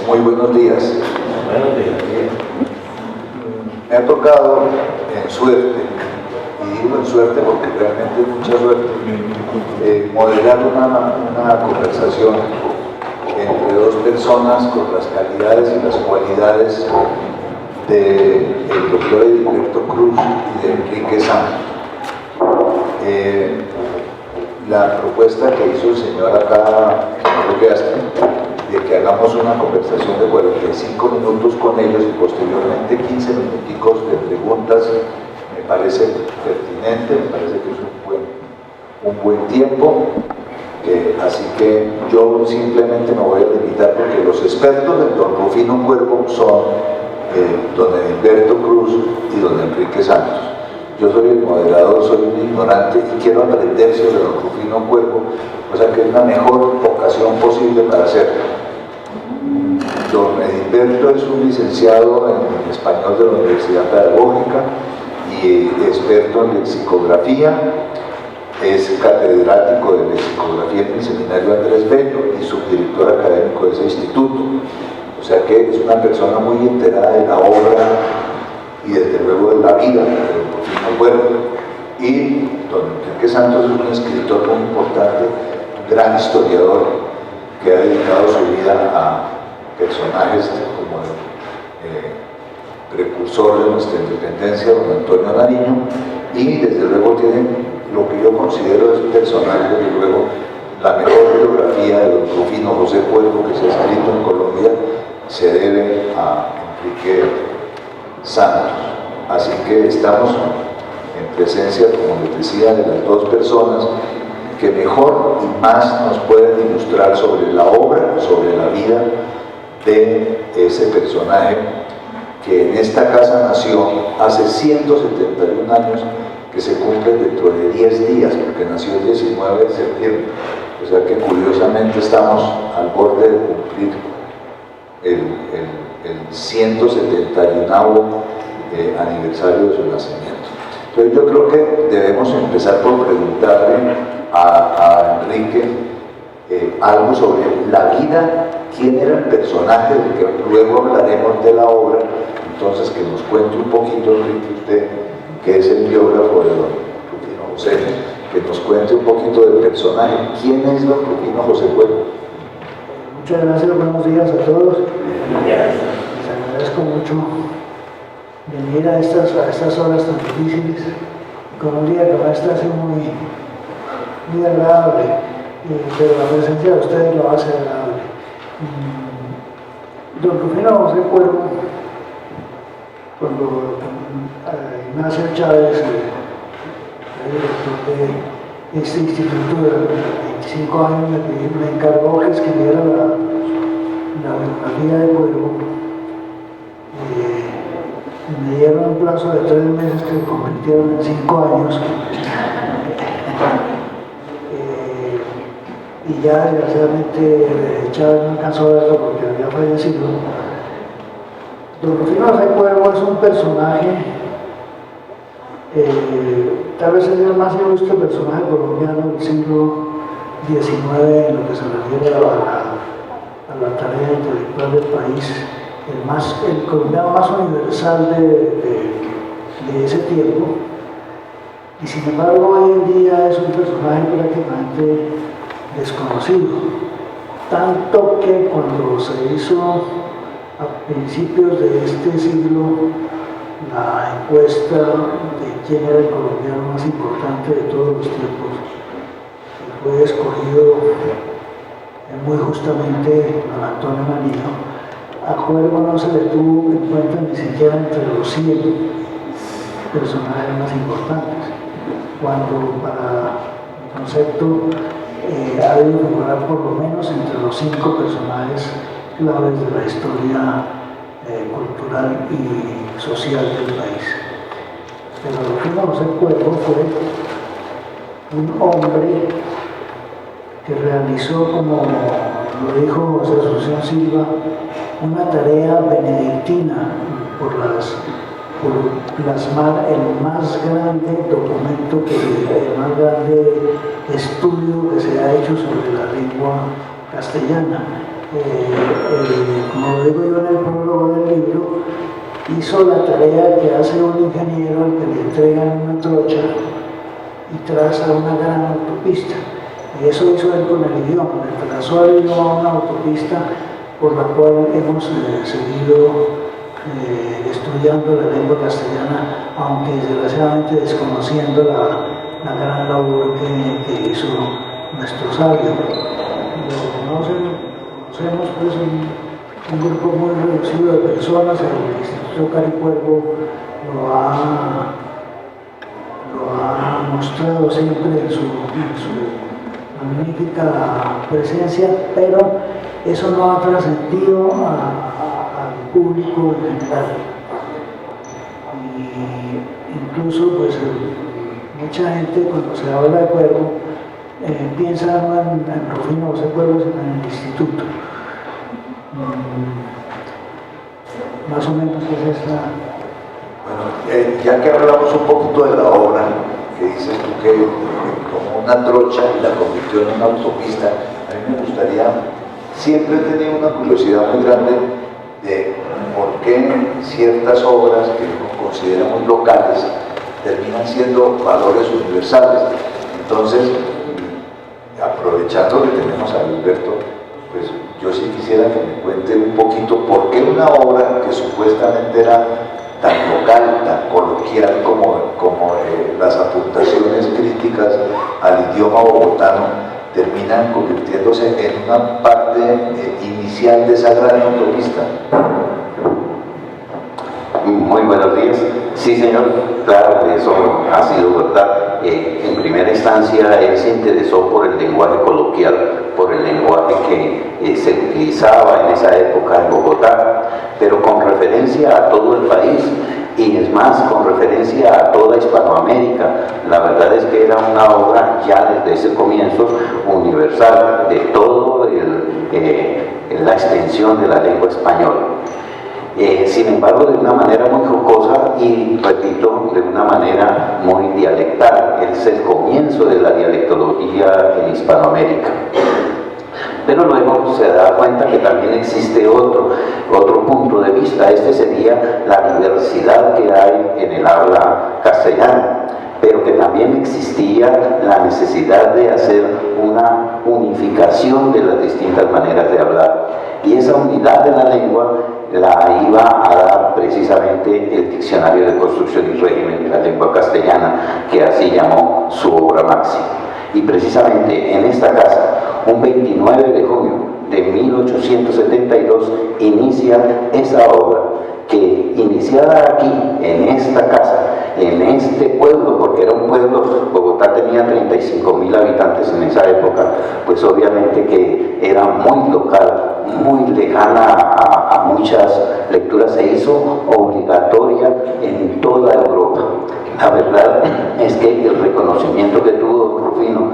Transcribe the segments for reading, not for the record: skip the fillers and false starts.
Muy buenos días. Buenos días. Me ha tocado en suerte, y digo en suerte porque realmente es mucha suerte, moderar una conversación entre dos personas con las calidades y las cualidades del doctor Edilberto Cruz y de Enrique Santos. La propuesta que hizo el señor acá, de que hagamos una conversación de 45 minutos con ellos y posteriormente 15 minuticos de preguntas, me parece pertinente, me parece que es un buen tiempo, así que yo simplemente me voy a limitar porque los expertos del don Rufino Cuervo son don Edilberto Cruz y don Enrique Santos. Yo soy el moderador, soy un ignorante y quiero aprender sobre don Rufino Cuervo, o sea que es la mejor ocasión posible para hacerlo. Don Edilberto es un licenciado en español de la Universidad Pedagógica y experto en lexicografía, es catedrático de lexicografía en el Seminario Andrés Bello y subdirector académico de ese instituto. O sea que es una persona muy enterada de la obra y desde luego de la vida de don Rufino Cuervo. Y don Enrique Santos es un escritor muy importante, un gran historiador que ha dedicado su vida a personajes como el precursor de nuestra independencia, don Antonio Nariño, y desde luego tienen lo que yo considero es un personaje, desde luego la mejor biografía de don Rufino José Cuervo que se ha escrito en Colombia se debe a Enrique Santos. Así que estamos en presencia, como les decía, de las dos personas que mejor y más nos pueden ilustrar sobre la obra, sobre la vida de ese personaje que en esta casa nació hace 171 años, que se cumplen dentro de 10 días, porque nació el 19 de septiembre. O sea que curiosamente estamos al borde de cumplir el 171º aniversario de su nacimiento. Entonces yo creo que debemos empezar por preguntarle a Enrique algo sobre la vida, quién era el personaje, del que luego hablaremos de la obra. Entonces que nos cuente un poquito, Enrique, usted, que es el biógrafo de don Rufino José, que nos cuente un poquito del personaje. ¿Quién es don Rufino José Cuervo? Muchas gracias, buenos días a todos. Les agradezco mucho venir a estas horas tan difíciles, con un día que va a estar muy agradable, pero la presencia de ustedes lo hace agradable. Don Rufino José Cuervo, cuando Ignacio Chávez, el director de este instituto de 25 años, me encargó que escribiera la biografía de Cuervo. Me dieron un plazo de 3 meses que se convirtieron en 5 años. Y ya desgraciadamente Chávez no alcanzó a verlo porque había fallecido. Don Rufino José Cuervo es un personaje, tal vez es el más ilustre personaje colombiano del siglo XIX en lo que se refiere a la tarea intelectual del país, el colombiano más universal de ese tiempo, y sin embargo hoy en día es un personaje prácticamente desconocido, tanto que cuando se hizo a principios de este siglo la encuesta de quién era el colombiano más importante de todos los tiempos, fue escogido muy justamente don Antonio Nariño. A Cuervo no se le tuvo en cuenta ni siquiera entre los 100 personajes más importantes, cuando para mi concepto ha debido figurar por lo menos entre los 5 personajes claves de la historia cultural y social del país. Pero Rufino José Cuervo fue un hombre que realizó, como lo dijo José Asunción Silva, una tarea benedictina por plasmar el más grande documento, el más grande estudio que se ha hecho sobre la lengua castellana. Como hizo la tarea que hace un ingeniero al que le entregan una trocha y traza una gran autopista. Y eso hizo él con el idioma, le trazó el idioma a una autopista por la cual hemos seguido estudiando la lengua castellana, aunque desgraciadamente desconociendo la gran labor que hizo nuestro sabio. Lo conocemos pues un grupo muy reducido de personas. El Instituto Caricuervo lo ha mostrado siempre en su magnífica presencia, pero eso no ha trascendido al público en general. Y incluso pues mucha gente cuando se habla de Cuervo piensa no en Rufino José Cuervo, sino en el instituto. Más o menos es esa. Bueno, ya que hablamos un poquito de la obra, que dices tú que como una trocha y la convirtió en una autopista, a mí me gustaría, siempre he tenido una curiosidad muy grande de por qué ciertas obras que consideramos locales terminan siendo valores universales. Entonces, aprovechando que tenemos a Alberto, pues yo sí quisiera que me cuente un poquito por qué una obra que supuestamente era tan local, tan coloquial como las apuntaciones críticas al idioma bogotano, terminan convirtiéndose en una parte inicial de esa gran autopista. Muy buenos días. Sí, señor, claro, eso ha sido verdad. En primera instancia, él se interesó por el lenguaje coloquial, por el lenguaje que se utilizaba en esa época en Bogotá, pero con referencia a todo el país, y es más, con referencia a toda Hispanoamérica. La verdad es que era una obra ya desde ese comienzo universal de todo la extensión de la lengua española. Sin embargo, de una manera muy jocosa y, repito, de una manera muy dialectal. Es el comienzo de la dialectología en Hispanoamérica. Pero luego se da cuenta que también existe otro punto de vista. Este sería la diversidad que hay en el habla castellana, pero que también existía la necesidad de hacer una unificación de las distintas maneras de hablar. Y esa unidad de la lengua la iba a dar precisamente el Diccionario de Construcción y Régimen de la Lengua Castellana, que así llamó su obra máxima. Y precisamente en esta casa, un 29 de junio de 1872, inicia esa obra que, iniciada aquí, en esta casa, en este pueblo, porque era un pueblo, Bogotá tenía 35.000 habitantes en esa época, pues obviamente que era muy local, muy lejana a muchas lecturas, se hizo obligatoria en toda Europa. La verdad es que el reconocimiento que tuvo Rufino,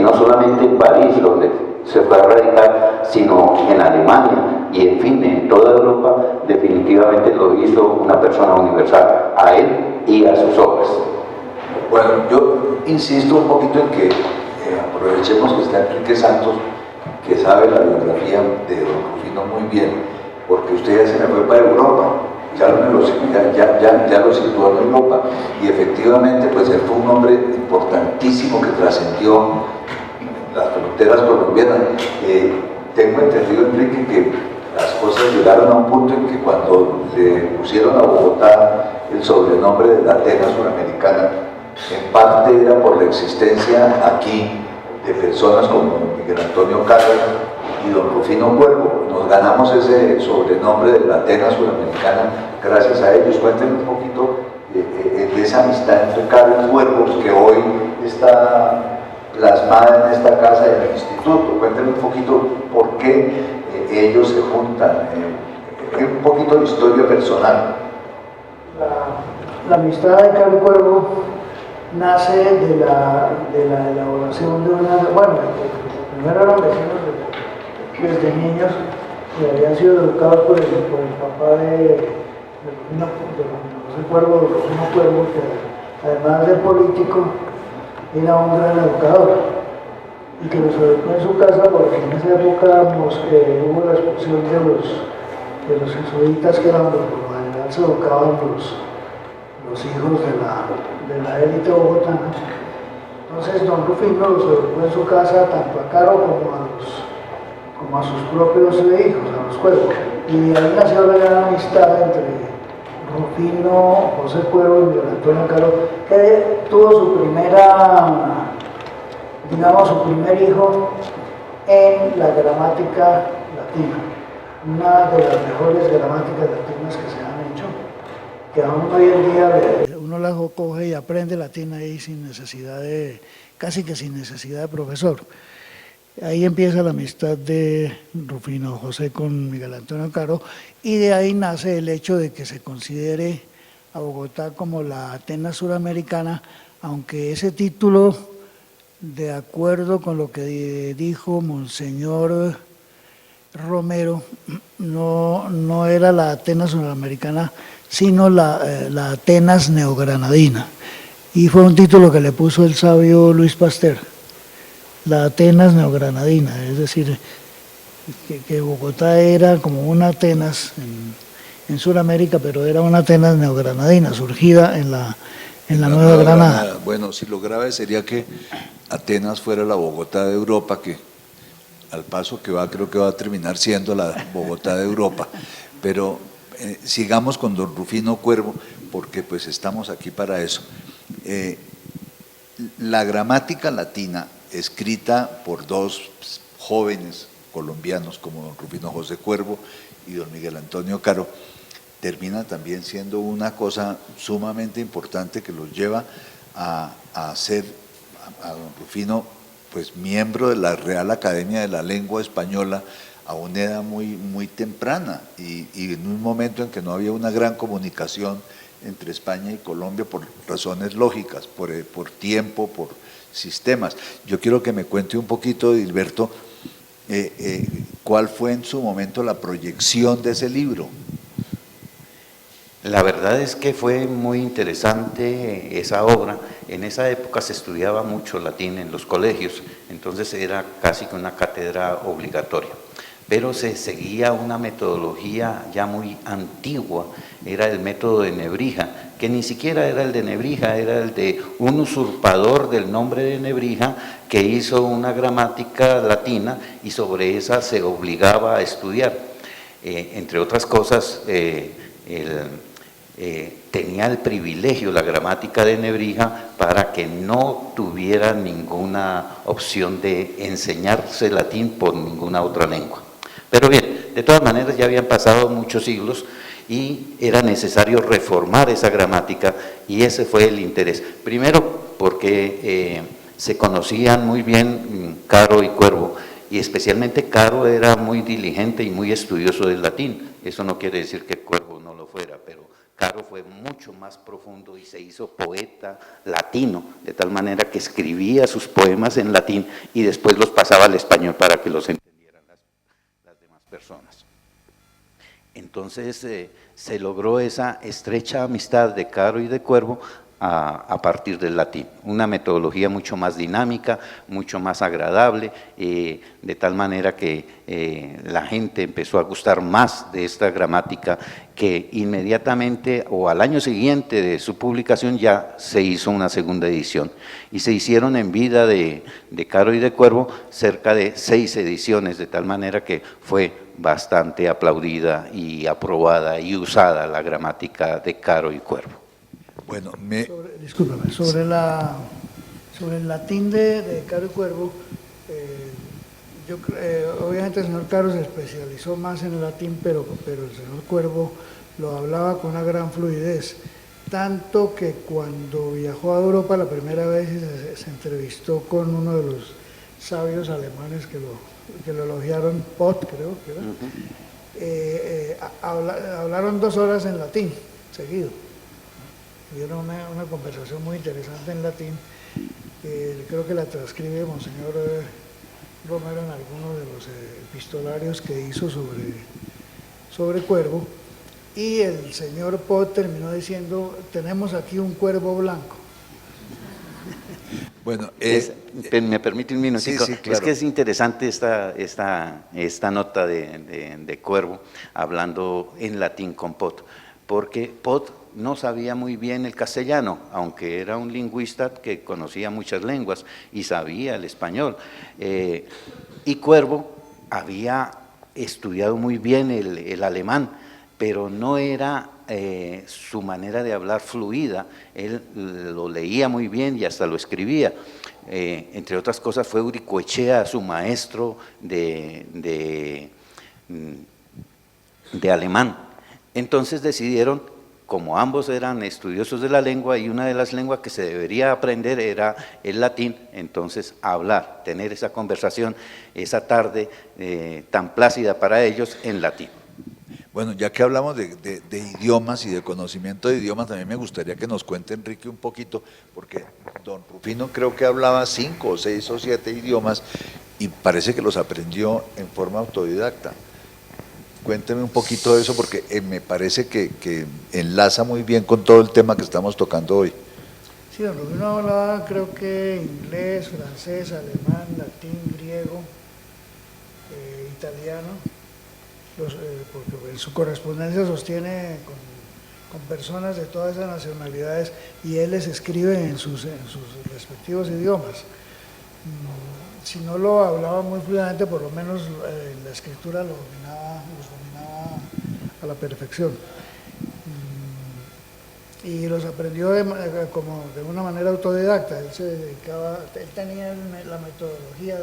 no solamente en París, donde se fue a radicar, sino en Alemania y en fin, en toda Europa, definitivamente lo hizo una persona universal a él y a sus obras. Bueno, yo insisto un poquito en que aprovechemos que está Enrique Santos, que sabe la biografía de don Rufino muy bien, porque usted ya se me fue para Europa, ya lo situó en Europa, y efectivamente pues él fue un hombre importantísimo que trascendió las fronteras colombianas. Tengo entendido, Enrique, que las cosas llegaron a un punto en que cuando le pusieron a Bogotá el sobrenombre de la Atenas Suramericana, en parte era por la existencia aquí de personas como Miguel Antonio Cárdenas y don Rufino Cuervo. Nos ganamos ese sobrenombre de la Atenas Suramericana gracias a ellos. Cuéntenme un poquito de esa amistad entre Cárdenas y Cuervo, que hoy está plasmada en esta casa del instituto. Cuéntenme un poquito por qué ellos se juntan, un poquito de historia personal. La amistad de Carlos Cuervo nace de la elaboración de una, bueno, primero eran vecinos desde niños que habían sido educados por el papá de Rufino Cuervo, que además de político era un gran educador y que los educó en su casa, porque en esa época hubo la expulsión de los jesuitas, que eran por lo general cual se educaban los hijos de la élite bogotana. Entonces don Rufino los educó en su casa tanto a Caro como a sus propios hijos, a los Cuervo. Y ahí nació la gran amistad entre Rufino, José Cuervo y Miguel Antonio Caro, que tuvo su primer hijo en la gramática latina, una de las mejores gramáticas latinas que se han hecho, que aún hoy en día uno la coge y aprende latín ahí casi que sin necesidad de profesor. Ahí empieza la amistad de Rufino José con Miguel Antonio Caro, y de ahí nace el hecho de que se considere a Bogotá como la Atenas suramericana, aunque ese título, de acuerdo con lo que dijo Monseñor Romero, no era la Atenas suramericana, sino la Atenas neogranadina, y fue un título que le puso el sabio Luis Pasteur, la Atenas neogranadina, es decir, que Bogotá era como una Atenas en Sudamérica, pero era una Atenas neogranadina, surgida en la Nueva Granada. Bueno, si lo grave sería que Atenas fuera la Bogotá de Europa, que al paso que va creo que va a terminar siendo la Bogotá de Europa, pero sigamos con don Rufino Cuervo, porque pues estamos aquí para eso. La gramática latina, escrita por dos jóvenes colombianos como don Rufino José Cuervo y don Miguel Antonio Caro, termina también siendo una cosa sumamente importante que los lleva a hacer a don Rufino pues miembro de la Real Academia de la Lengua Española a una edad muy temprana y en un momento en que no había una gran comunicación entre España y Colombia por razones lógicas, por tiempo, por sistemas. Yo quiero que me cuente un poquito, Dilberto, cuál fue en su momento la proyección de ese libro. La verdad es que fue muy interesante esa obra. En esa época se estudiaba mucho latín en los colegios, entonces era casi que una cátedra obligatoria. Pero se seguía una metodología ya muy antigua, era el método de Nebrija, que ni siquiera era el de Nebrija, era el de un usurpador del nombre de Nebrija que hizo una gramática latina y sobre esa se obligaba a estudiar. Entre otras cosas, tenía el privilegio la gramática de Nebrija para que no tuviera ninguna opción de enseñarse latín por ninguna otra lengua. Pero bien, de todas maneras ya habían pasado muchos siglos y era necesario reformar esa gramática y ese fue el interés. Primero porque se conocían muy bien Caro y Cuervo, y especialmente Caro era muy diligente y muy estudioso del latín. Eso no quiere decir que Cuervo no lo fuera, pero Caro fue mucho más profundo y se hizo poeta latino, de tal manera que escribía sus poemas en latín y después los pasaba al español para que los entendieran las demás personas. Entonces se logró esa estrecha amistad de Caro y de Cuervo a partir del latín, una metodología mucho más dinámica, mucho más agradable, de tal manera que la gente empezó a gustar más de esta gramática, que inmediatamente o al año siguiente de su publicación ya se hizo una segunda edición y se hicieron en vida de Caro y de Cuervo cerca de 6 ediciones, de tal manera que fue bastante aplaudida y aprobada y usada la gramática de Caro y Cuervo. Bueno, discúlpame, sobre el latín de Caro y Cuervo, obviamente el señor Caro se especializó más en el latín, pero el señor Cuervo lo hablaba con una gran fluidez, tanto que cuando viajó a Europa la primera vez se entrevistó con uno de los sabios alemanes que lo elogiaron, Pott creo que era, hablaron 2 horas en latín seguido. Tuvieron una conversación muy interesante en latín, creo que la transcribe Monseñor Romero en algunos de los epistolarios que hizo sobre Cuervo, y el señor Pott terminó diciendo: tenemos aquí un cuervo blanco. Bueno, me permite un minutico. Sí, claro. Es que es interesante esta nota de Cuervo hablando en latín con Pott, porque Pot no sabía muy bien el castellano, aunque era un lingüista que conocía muchas lenguas y sabía el español. Y Cuervo había estudiado muy bien el alemán, pero no era su manera de hablar fluida. Él lo leía muy bien y hasta lo escribía. Entre otras cosas fue Uricoechea su maestro de alemán. Entonces decidieron, como ambos eran estudiosos de la lengua y una de las lenguas que se debería aprender era el latín, entonces hablar, tener esa conversación esa tarde tan plácida para ellos en latín. Bueno, ya que hablamos de idiomas y de conocimiento de idiomas, también me gustaría que nos cuente Enrique un poquito, porque don Rufino creo que hablaba 5 o 6 o 7 idiomas y parece que los aprendió en forma autodidacta. Cuénteme un poquito de eso, porque me parece que enlaza muy bien con todo el tema que estamos tocando hoy. Sí, don Rufino hablaba creo que inglés, francés, alemán, latín, griego, italiano, porque en su correspondencia sostiene con personas de todas esas nacionalidades y él les escribe en sus respectivos idiomas. Si no lo hablaba muy fluidamente, por lo menos en la escritura los dominaba a la perfección. Y los aprendió como de una manera autodidacta. Él se dedicaba, él tenía la metodología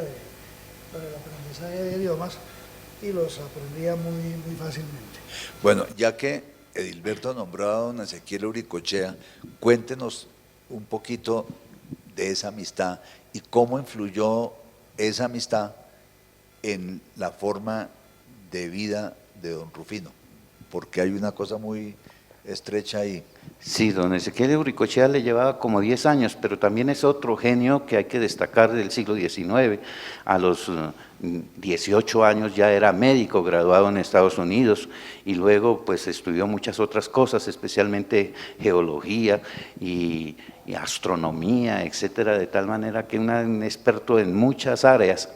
para el aprendizaje de idiomas y los aprendía muy fácilmente. Bueno, ya que Edilberto nombró a don Ezequiel Uricoechea, cuéntenos un poquito de esa amistad y cómo influyó esa amistad en la forma de vida de don Rufino, porque hay una cosa muy estrecha ahí. Sí, don Ezequiel Uricoechea le llevaba como 10 años, pero también es otro genio que hay que destacar del siglo XIX. A los 18 años ya era médico graduado en Estados Unidos y luego pues estudió muchas otras cosas, especialmente geología y astronomía, etcétera, de tal manera que un experto en muchas áreas.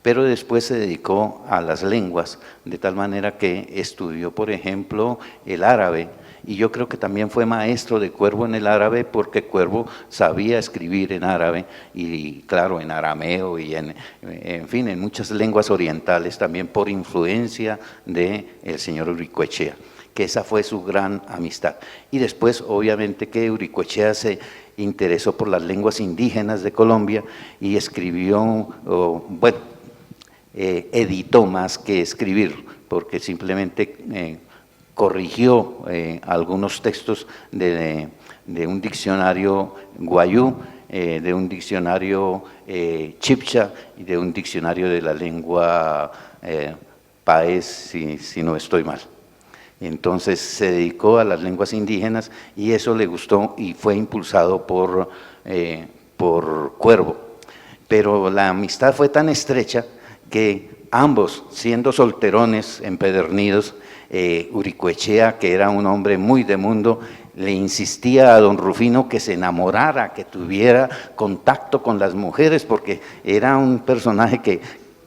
Pero después se dedicó a las lenguas, de tal manera que estudió, por ejemplo, el árabe, y yo creo que también fue maestro de Cuervo en el árabe, porque Cuervo sabía escribir en árabe, y claro, en arameo, y en fin, en muchas lenguas orientales, también por influencia del señor Uricoechea, que esa fue su gran amistad. Y después, obviamente, que Uricoechea se interesó por las lenguas indígenas de Colombia, y escribió, editó más que escribir, porque simplemente corrigió algunos textos de un diccionario guayú, de un diccionario chibcha y de un diccionario de la lengua paez, si no estoy mal. Entonces se dedicó a las lenguas indígenas y eso le gustó y fue impulsado por Cuervo. Pero la amistad fue tan estrecha que ambos, siendo solterones empedernidos, Uricoechea, que era un hombre muy de mundo, le insistía a don Rufino que se enamorara, que tuviera contacto con las mujeres, porque era un personaje que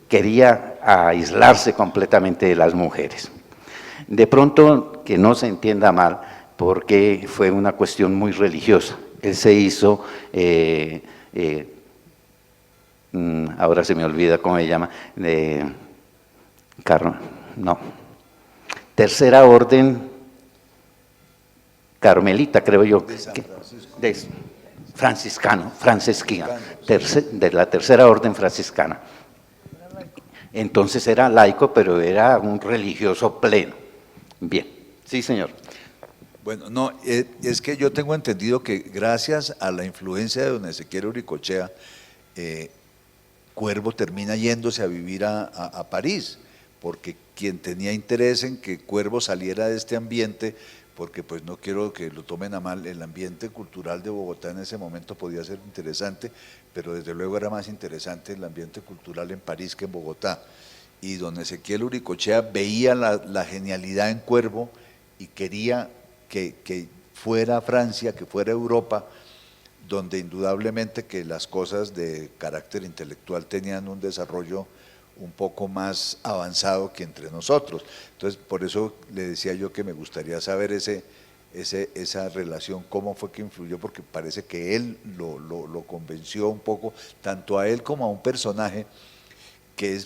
quería aislarse completamente de las mujeres. De pronto, que no se entienda mal, porque fue una cuestión muy religiosa. Él se hizo, ahora se me olvida cómo se llama, Tercera Orden Carmelita, creo yo, De San Francisco. franciscana, de la Tercera Orden Franciscana. Entonces era laico, pero era un religioso pleno. Bien, sí, señor. Bueno, no, es que yo tengo entendido que gracias a la influencia de don Ezequiel Uricoechea, Cuervo termina yéndose a vivir a París, porque quien tenía interés en que Cuervo saliera de este ambiente, porque pues no quiero que lo tomen a mal, el ambiente cultural de Bogotá en ese momento podía ser interesante, pero desde luego era más interesante el ambiente cultural en París que en Bogotá. Y don Ezequiel Uricoechea veía la genialidad en Cuervo y quería que fuera a Francia, que fuera a Europa, donde indudablemente que las cosas de carácter intelectual tenían un desarrollo un poco más avanzado que entre nosotros. Entonces, por eso le decía yo que me gustaría saber ese esa relación, cómo fue que influyó, porque parece que él lo convenció un poco, tanto a él como a un personaje que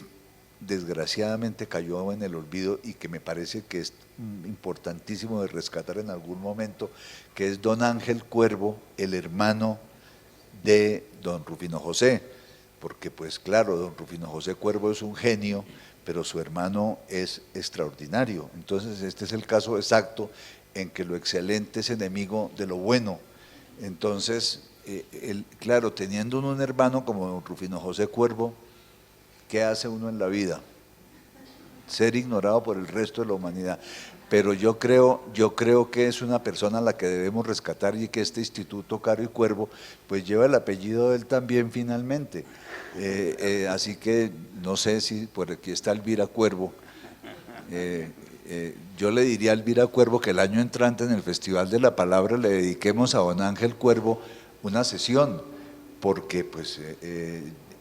desgraciadamente cayó en el olvido y que me parece que es importantísimo de rescatar en algún momento, que es don Ángel Cuervo, el hermano de don Rufino José, porque pues claro, don Rufino José Cuervo es un genio, pero su hermano es extraordinario. Entonces este es el caso exacto en que lo excelente es enemigo de lo bueno. Entonces, claro, teniendo uno un hermano como don Rufino José Cuervo, ¿qué hace uno en la vida? Ser ignorado por el resto de la humanidad. Pero yo creo que es una persona a la que debemos rescatar y que este Instituto Caro y Cuervo pues lleva el apellido de él también finalmente. Así que no sé si por aquí está Elvira Cuervo. Yo le diría a Elvira Cuervo que el año entrante en el Festival de la Palabra le dediquemos a don Ángel Cuervo una sesión, porque pues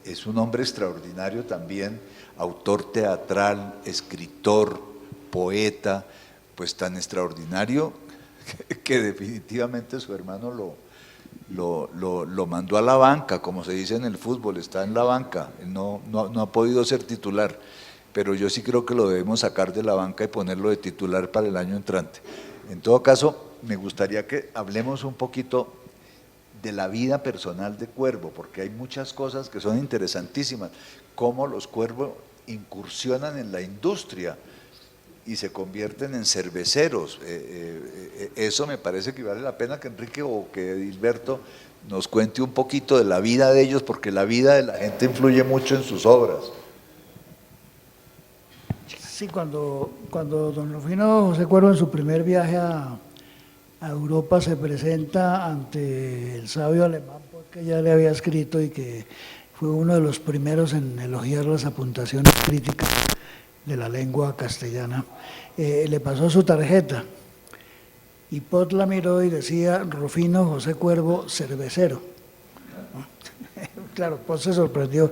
es un hombre extraordinario también, autor teatral, escritor, poeta, pues tan extraordinario que definitivamente su hermano lo mandó a la banca, como se dice en el fútbol, está en la banca, no ha podido ser titular, pero yo sí creo que lo debemos sacar de la banca y ponerlo de titular para el año entrante. En todo caso, me gustaría que hablemos un poquito de la vida personal de Cuervo, porque hay muchas cosas que son interesantísimas, cómo los Cuervos incursionan en la industria y se convierten en cerveceros. Eso me parece que vale la pena que Enrique o que Edilberto nos cuente un poquito de la vida de ellos, porque la vida de la gente influye mucho en sus obras. Sí, cuando don Rufino José Cuervo en su primer viaje a Europa se presenta ante el sabio alemán, porque ya le había escrito y que fue uno de los primeros en elogiar las apuntaciones críticas de la lengua castellana, le pasó su tarjeta y Pot la miró y decía Rufino José Cuervo, cervecero. Claro, Pot se sorprendió,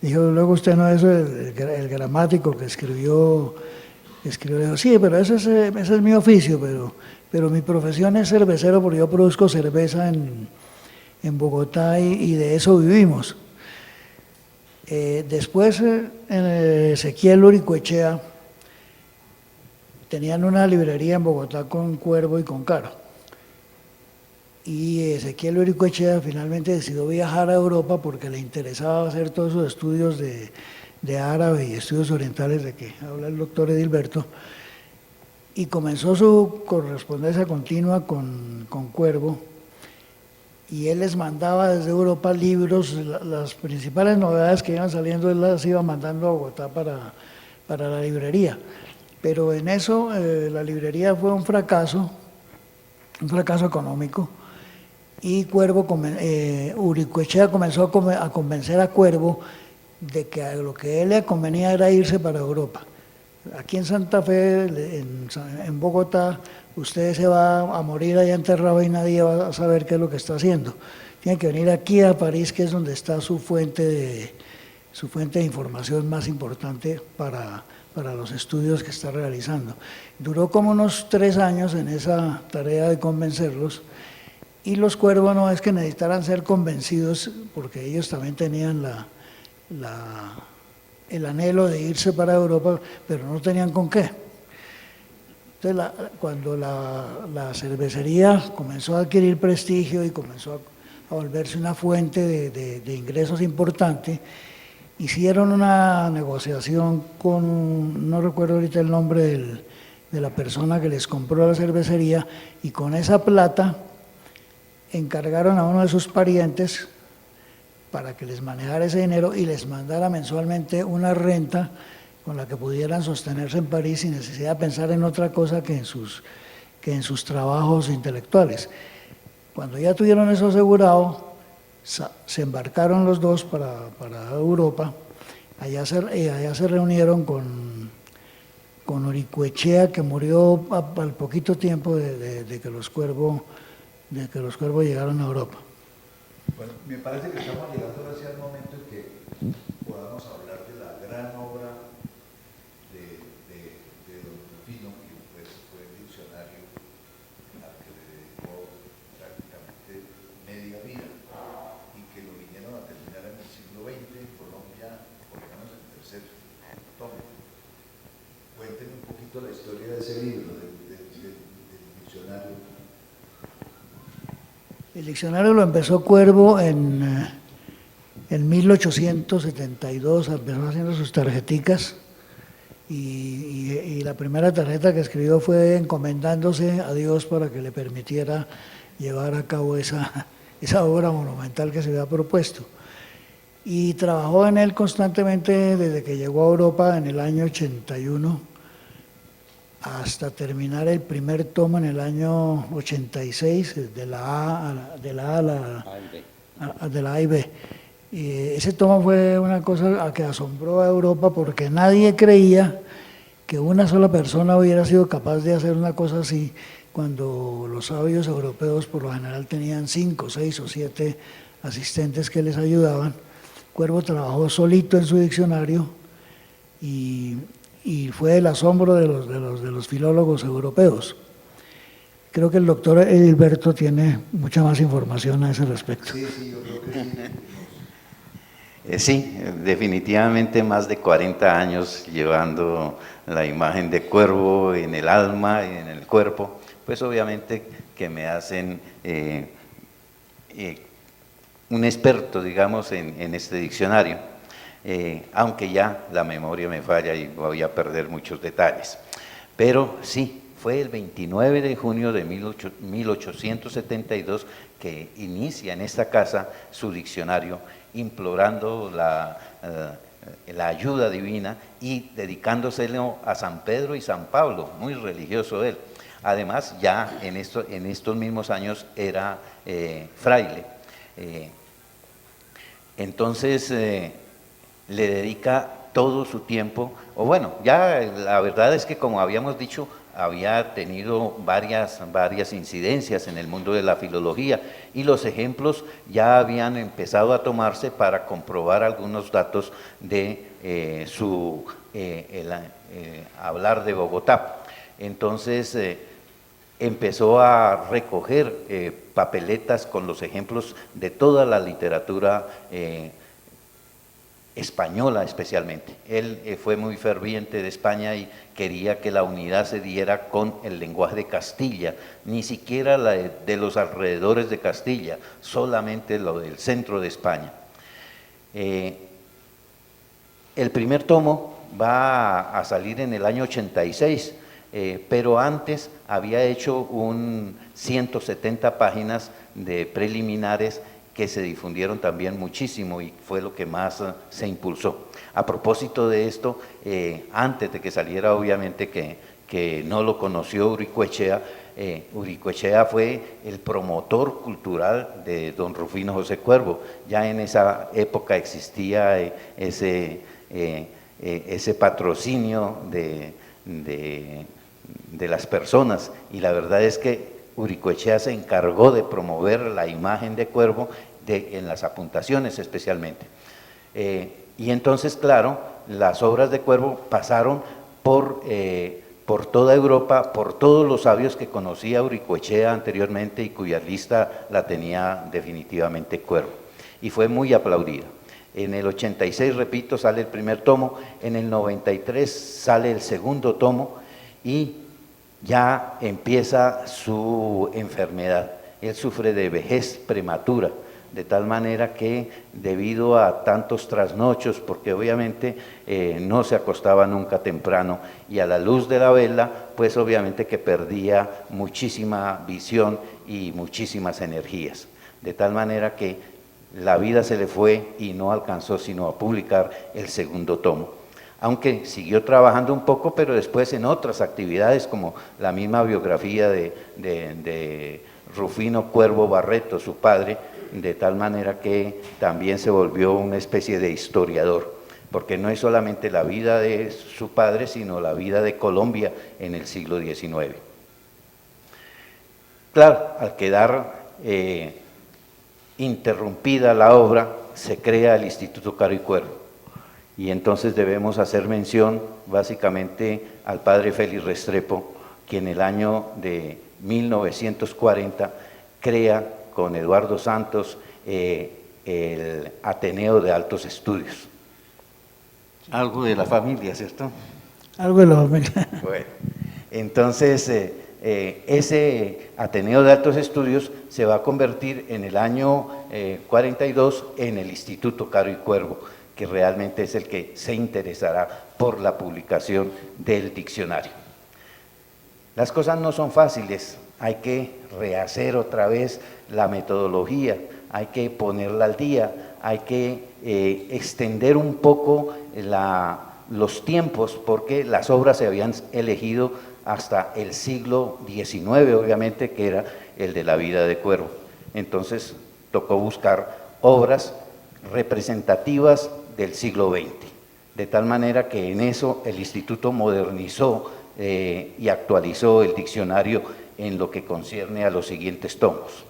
dijo, luego usted no es el gramático que escribió, dijo, sí, pero ese es mi oficio, pero mi profesión es cervecero porque yo produzco cerveza en Bogotá y de eso vivimos. Después, en Ezequiel Uricoechea, tenían una librería en Bogotá con Cuervo y con Caro. Y Ezequiel Uricoechea finalmente decidió viajar a Europa porque le interesaba hacer todos esos estudios de árabe y estudios orientales de que habla el doctor Edilberto. Y comenzó su correspondencia continua con Cuervo. Y él les mandaba desde Europa libros, las principales novedades que iban saliendo, él las iba mandando a Bogotá para la librería. Pero en eso la librería fue un fracaso económico, y Uricoechea comenzó a convencer a Cuervo de que a lo que a él le convenía era irse para Europa. Aquí en Santa Fe, en Bogotá, usted se va a morir allá enterrado y nadie va a saber qué es lo que está haciendo. Tiene que venir aquí a París, que es donde está su fuente de información más importante para los estudios que está realizando. Duró como unos 3 años en esa tarea de convencerlos, y los Cuervos no es que necesitaran ser convencidos, porque ellos también tenían el anhelo de irse para Europa, pero no tenían con qué. Entonces, cuando la cervecería comenzó a adquirir prestigio y comenzó a volverse una fuente de ingresos importante, hicieron una negociación con, no recuerdo ahorita el nombre de la persona que les compró la cervecería, y con esa plata encargaron a uno de sus parientes para que les manejara ese dinero y les mandara mensualmente una renta con la que pudieran sostenerse en París sin necesidad de pensar en otra cosa que en sus trabajos intelectuales. Cuando ya tuvieron eso asegurado, se embarcaron los dos para Europa. Allá se reunieron con Uricoechea, que murió al poquito tiempo de que los Cuervos llegaron a Europa. Bueno, me parece que estamos llegando hacia el momento en que podamos hablar de la gran obra de don Rufino, que pues fue el diccionario al que le la historia de ese libro, del diccionario? El diccionario lo empezó Cuervo en 1872, empezó haciendo sus tarjeticas y la primera tarjeta que escribió fue encomendándose a Dios para que le permitiera llevar a cabo esa obra monumental que se había propuesto. Y trabajó en él constantemente desde que llegó a Europa en el año 81 hasta terminar el primer tomo en el año 86, de la A y B. Y ese tomo fue una cosa que asombró a Europa porque nadie creía que una sola persona hubiera sido capaz de hacer una cosa así, cuando los sabios europeos por lo general tenían 5, 6 o 7 asistentes que les ayudaban. Cuervo trabajó solito en su diccionario y fue el asombro de los filólogos europeos. Creo que el doctor Edilberto tiene mucha más información a ese respecto. Sí, yo creo que sí. Sí, definitivamente más de 40 años llevando la imagen de Cuervo en el alma y en el cuerpo, pues obviamente que me hacen un experto, digamos, en este diccionario, aunque ya la memoria me falla y voy a perder muchos detalles. Pero sí, fue el 29 de junio de 1872 que inicia en esta casa su diccionario, implorando la ayuda divina y dedicándoselo a San Pedro y San Pablo, muy religioso él. Además, ya en estos mismos años era fraile. Entonces, le dedica todo su tiempo, o bueno, ya la verdad es que como habíamos dicho, había tenido varias incidencias en el mundo de la filología y los ejemplos ya habían empezado a tomarse para comprobar algunos datos de su hablar de Bogotá. Entonces empezó a recoger papeletas con los ejemplos de toda la literatura española especialmente. Él fue muy ferviente de España y quería que la unidad se diera con el lenguaje de Castilla, ni siquiera la de los alrededores de Castilla, solamente lo del centro de España. El primer tomo va a salir en el año 86, pero antes había hecho 170 páginas de preliminares que se difundieron también muchísimo y fue lo que más se impulsó. A propósito de esto, antes de que saliera, obviamente que no lo conoció Uricoechea, Uricoechea fue el promotor cultural de don Rufino José Cuervo. Ya en esa época existía ese patrocinio de las personas y la verdad es que Uricoechea se encargó de promover la imagen de Cuervo en las apuntaciones especialmente. Y entonces, claro, las obras de Cuervo pasaron por toda Europa, por todos los sabios que conocía Uricoechea anteriormente y cuya lista la tenía definitivamente Cuervo. Y fue muy aplaudida. En el 86, repito, sale el primer tomo, en el 93 sale el segundo tomo y ya empieza su enfermedad. Él sufre de vejez prematura, de tal manera que debido a tantos trasnochos, porque obviamente no se acostaba nunca temprano, y a la luz de la vela, pues obviamente que perdía muchísima visión y muchísimas energías, de tal manera que la vida se le fue y no alcanzó sino a publicar el segundo tomo. Aunque siguió trabajando un poco, pero después en otras actividades, como la misma biografía de Rufino Cuervo Barreto, su padre, de tal manera que también se volvió una especie de historiador, porque no es solamente la vida de su padre, sino la vida de Colombia en el siglo XIX. Claro, al quedar interrumpida la obra, se crea el Instituto Caro y Cuervo. Y entonces debemos hacer mención básicamente al padre Félix Restrepo, que en el año de 1940 crea con Eduardo Santos el Ateneo de Altos Estudios. Algo de la familia, ¿cierto? Algo de la familia. Bueno. Entonces, ese Ateneo de Altos Estudios se va a convertir en el año 42 en el Instituto Caro y Cuervo, que realmente es el que se interesará por la publicación del diccionario. Las cosas no son fáciles, hay que rehacer otra vez la metodología, hay que ponerla al día, hay que extender un poco los tiempos, porque las obras se habían elegido hasta el siglo XIX, obviamente, que era el de la vida de Cuervo. Entonces tocó buscar obras representativas del siglo XX, de tal manera que en eso el instituto modernizó y actualizó el diccionario en lo que concierne a los siguientes tomos.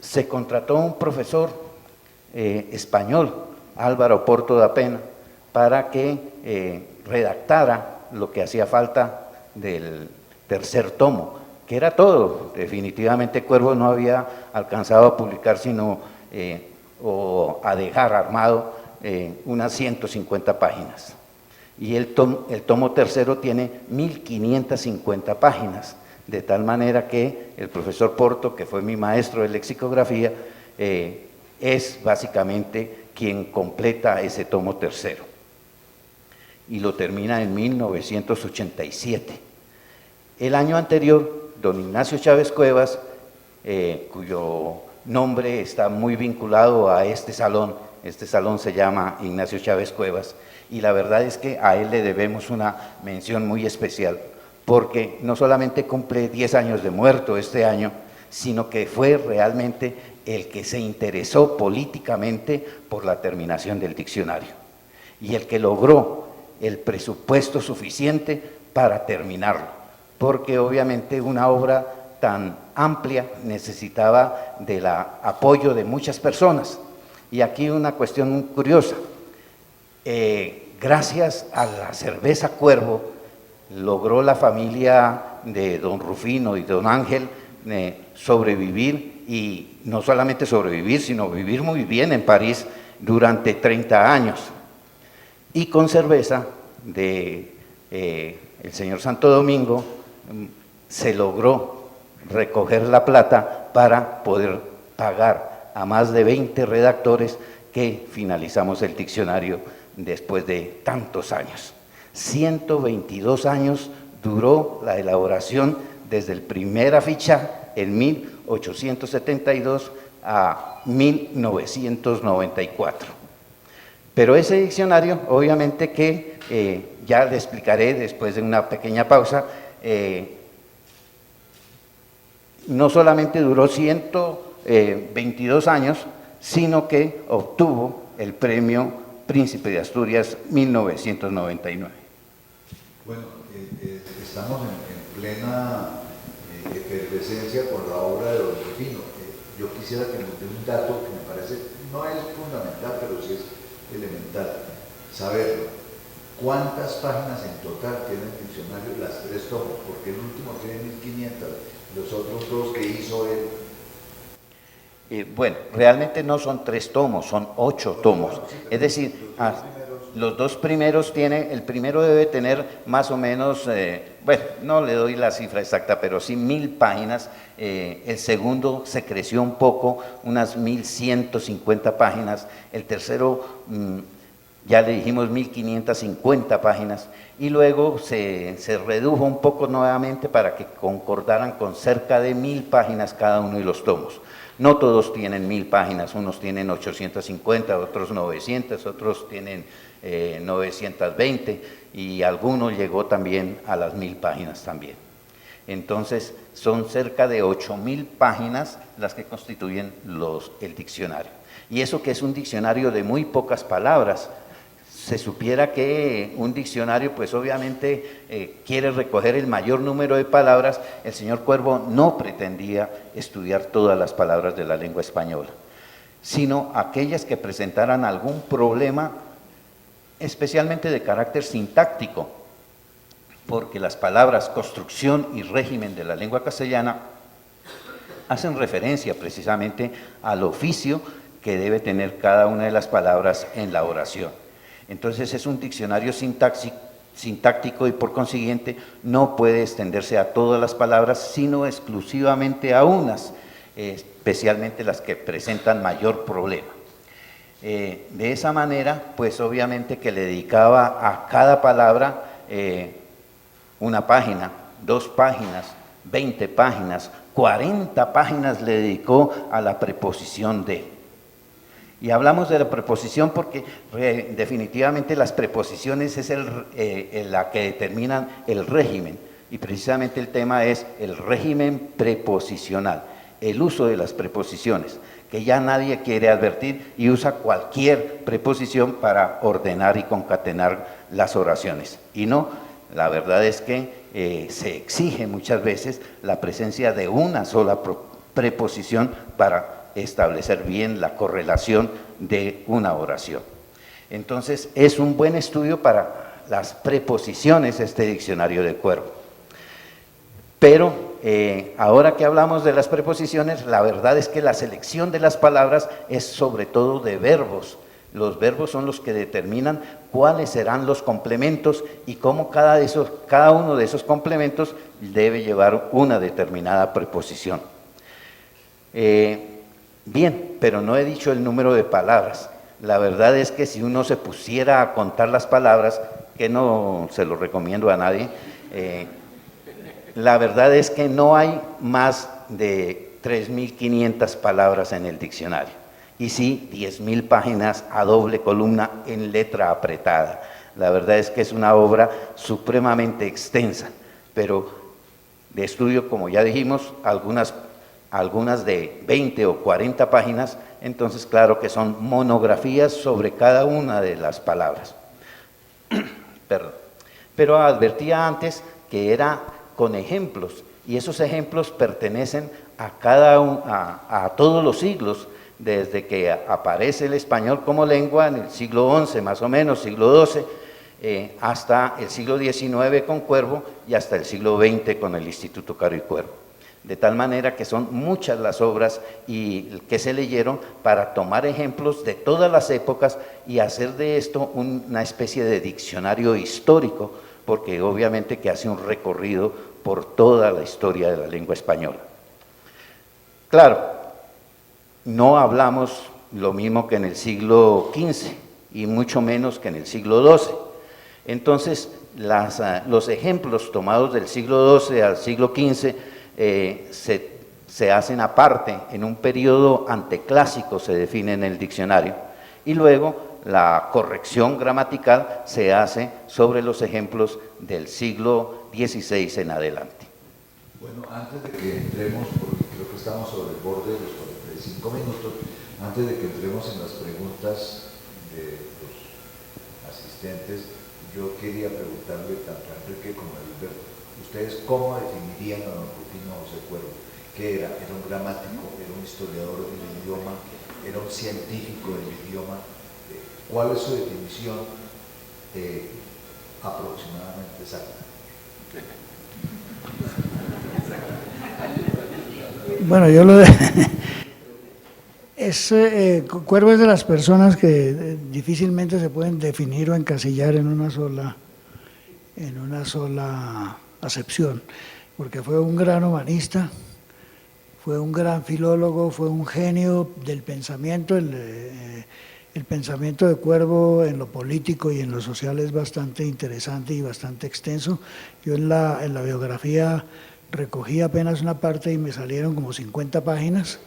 Se contrató un profesor español, Álvaro Porto da Pena, para que redactara lo que hacía falta del tercer tomo, que era todo. Definitivamente Cuervo no había alcanzado a publicar sino o a dejar armado unas 150 páginas. Y el tomo tercero tiene 1550 páginas, de tal manera que el profesor Porto, que fue mi maestro de lexicografía, es básicamente quien completa ese tomo tercero. Y lo termina en 1987. El año anterior, don Ignacio Chávez Cuevas, cuyo nombre está muy vinculado a este salón se llama Ignacio Chávez Cuevas, y la verdad es que a él le debemos una mención muy especial, porque no solamente cumple 10 años de muerto este año, sino que fue realmente el que se interesó políticamente por la terminación del diccionario, y el que logró el presupuesto suficiente para terminarlo, porque obviamente una obra tan amplia necesitaba del apoyo de muchas personas. Y aquí una cuestión muy curiosa, gracias a la cerveza Cuervo, logró la familia de don Rufino y don Ángel sobrevivir, y no solamente sobrevivir, sino vivir muy bien en París durante 30 años. Y con cerveza de el señor Santo Domingo se logró recoger la plata para poder pagar a más de 20 redactores que finalizamos el diccionario después de tantos años. 122 años duró la elaboración desde el primera ficha en 1872 a 1994. Pero ese diccionario, obviamente que ya le explicaré después de una pequeña pausa, no solamente duró 122 años, sino que obtuvo el premio Príncipe de Asturias 1999. Bueno, estamos en plena efervescencia por la obra de don Rufino. Yo quisiera que nos dé un dato que me parece, no es fundamental, pero sí es elemental, saberlo. ¿Cuántas páginas en total tiene el diccionario, las 3 tomos? Porque el último tiene 1500, los otros 2 que hizo él. Bueno, realmente no son 3 tomos, son 8 tomos. Es decir, los 2 primeros el primero debe tener más o menos, bueno, no le doy la cifra exacta, pero sí 1000 páginas. El segundo se creció un poco, unas 1150 páginas. El tercero, ya le dijimos 1550 páginas, y luego se redujo un poco nuevamente para que concordaran con cerca de 1000 páginas cada uno de los tomos. No todos tienen 1000 páginas, unos tienen 850, otros 900, otros tienen 920, y alguno llegó también a las 1000 páginas también. Entonces son cerca de 8000 páginas las que constituyen el diccionario. Y eso que es un diccionario de muy pocas palabras. Se supiera que un diccionario, pues obviamente quiere recoger el mayor número de palabras, el señor Cuervo no pretendía estudiar todas las palabras de la lengua española, sino aquellas que presentaran algún problema, especialmente de carácter sintáctico, porque las palabras construcción y régimen de la lengua castellana hacen referencia precisamente al oficio que debe tener cada una de las palabras en la oración. Entonces es un diccionario sintáctico y por consiguiente no puede extenderse a todas las palabras, sino exclusivamente a unas, especialmente las que presentan mayor problema. De esa manera, pues obviamente que le dedicaba a cada palabra una página, 2 páginas, 20 páginas, 40 páginas le dedicó a la preposición de. Y hablamos de la preposición porque definitivamente las preposiciones es la que determinan el régimen, y precisamente el tema es el régimen preposicional, el uso de las preposiciones, que ya nadie quiere advertir y usa cualquier preposición para ordenar y concatenar las oraciones. Y no, la verdad es que se exige muchas veces la presencia de una sola preposición para establecer bien la correlación de una oración. Entonces, es un buen estudio para las preposiciones este diccionario de Cuervo. Pero ahora que hablamos de las preposiciones, la verdad es que la selección de las palabras es sobre todo de verbos. Los verbos son los que determinan cuáles serán los complementos y cómo cada uno de esos complementos debe llevar una determinada preposición. Bien, pero no he dicho el número de palabras. La verdad es que si uno se pusiera a contar las palabras, que no se lo recomiendo a nadie, la verdad es que no hay más de 3.500 palabras en el diccionario. Y sí, 10.000 páginas a doble columna en letra apretada. La verdad es que es una obra supremamente extensa, pero de estudio, como ya dijimos, algunas de 20 o 40 páginas, entonces claro que son monografías sobre cada una de las palabras. Perdón. Pero advertía antes que era con ejemplos, y esos ejemplos pertenecen a todos los siglos, desde que aparece el español como lengua en el siglo XI más o menos, siglo XII, hasta el siglo XIX con Cuervo y hasta el siglo XX con el Instituto Caro y Cuervo. De tal manera que son muchas las obras que se leyeron para tomar ejemplos de todas las épocas y hacer de esto una especie de diccionario histórico, porque obviamente que hace un recorrido por toda la historia de la lengua española. Claro, no hablamos lo mismo que en el siglo XV y mucho menos que en el siglo XII. Entonces, los ejemplos tomados del siglo XII al siglo XV se hacen aparte, en un periodo anteclásico se define en el diccionario, y luego la corrección gramatical se hace sobre los ejemplos del siglo XVI en adelante. Bueno, antes de que entremos, porque creo que estamos sobre el borde de los 45 minutos, antes de que entremos en las preguntas de los asistentes, yo quería preguntarle tanto a Enrique como a Alberto, ¿ustedes cómo definirían a don Rufino José Cuervo? ¿Qué era? ¿Era un gramático? ¿Era un historiador del idioma? ¿Era un científico del idioma? ¿Cuál es su definición aproximadamente exacta? Bueno, Cuervo es de las personas que difícilmente se pueden definir o encasillar en una sola acepción, porque fue un gran humanista, fue un gran filólogo, fue un genio del pensamiento. El pensamiento de Cuervo en lo político y en lo social es bastante interesante y bastante extenso. Yo en la biografía recogí apenas una parte y me salieron como 50 páginas.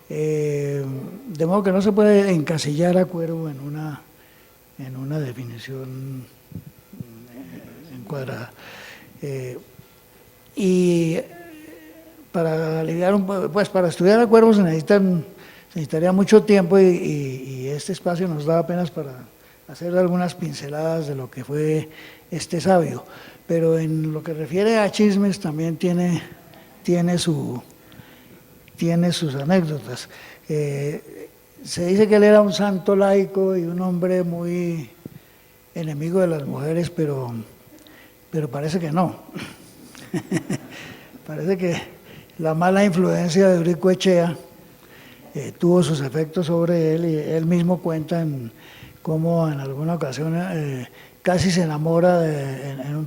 De modo que no se puede encasillar a Cuervo en una definición encuadrada. Y para para estudiar a Cuervo se necesitaría mucho tiempo y este espacio nos da apenas para hacer algunas pinceladas de lo que fue este sabio. Pero en lo que refiere a chismes también tiene sus anécdotas. Se dice que él era un santo laico y un hombre muy enemigo de las mujeres, pero parece que no. Parece que la mala influencia de Uricoechea tuvo sus efectos sobre él, y él mismo cuenta cómo en alguna ocasión casi se enamora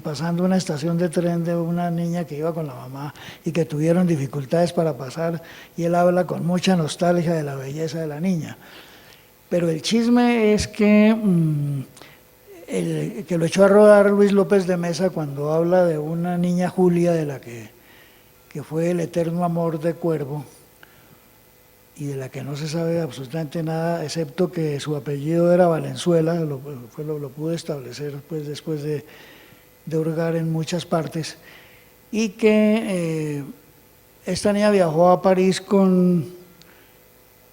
pasando una estación de tren de una niña que iba con la mamá y que tuvieron dificultades para pasar, y él habla con mucha nostalgia de la belleza de la niña. Pero el chisme es que lo echó a rodar Luis López de Mesa cuando habla de una niña Julia, de la que fue el eterno amor de Cuervo, y de la que no se sabe absolutamente nada, excepto que su apellido era Valenzuela, lo pude establecer pues, después de hurgar en muchas partes, y que esta niña viajó a París con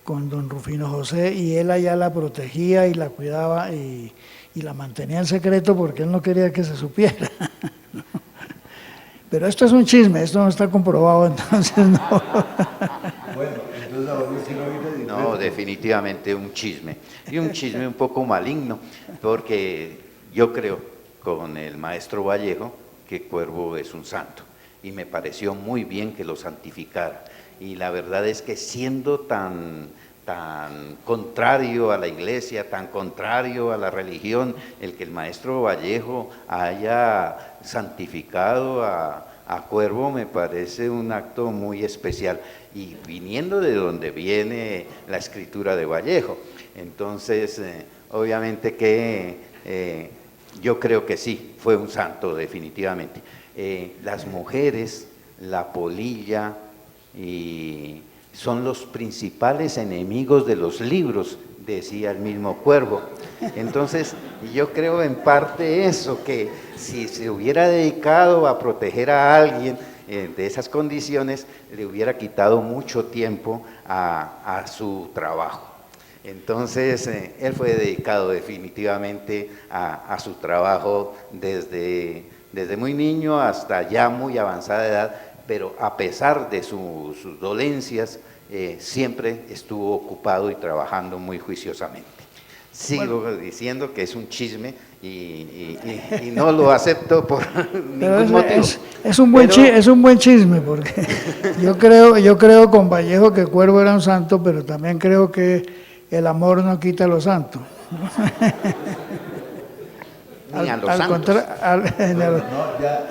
don Rufino José, y él allá la protegía y la cuidaba y la mantenía en secreto porque él no quería que se supiera. Pero esto es un chisme, esto no está comprobado, entonces no. Bueno, entonces ahora yo quiero oír. No, definitivamente un chisme, y un chisme un poco maligno, porque yo creo con el maestro Vallejo que Cuervo es un santo, y me pareció muy bien que lo santificara, y la verdad es que siendo tan contrario a la iglesia, tan contrario a la religión, el que el maestro Vallejo haya santificado a Cuervo me parece un acto muy especial, y viniendo de donde viene la escritura de Vallejo. Entonces, obviamente que yo creo que sí, fue un santo definitivamente. Las mujeres, la polilla y son los principales enemigos de los libros, decía el mismo Cuervo. Entonces, yo creo en parte eso, que si se hubiera dedicado a proteger a alguien de esas condiciones, le hubiera quitado mucho tiempo a su trabajo. Entonces, él fue dedicado definitivamente a su trabajo desde muy niño hasta ya muy avanzada edad, pero a pesar de sus dolencias, siempre estuvo ocupado y trabajando muy juiciosamente. Sigo diciendo que es un chisme y no lo acepto por ningún motivo. Es un buen chisme, porque yo creo con Vallejo que Cuervo era un santo, pero también creo que el amor no quita lo santo. Ni a los santos. No, ya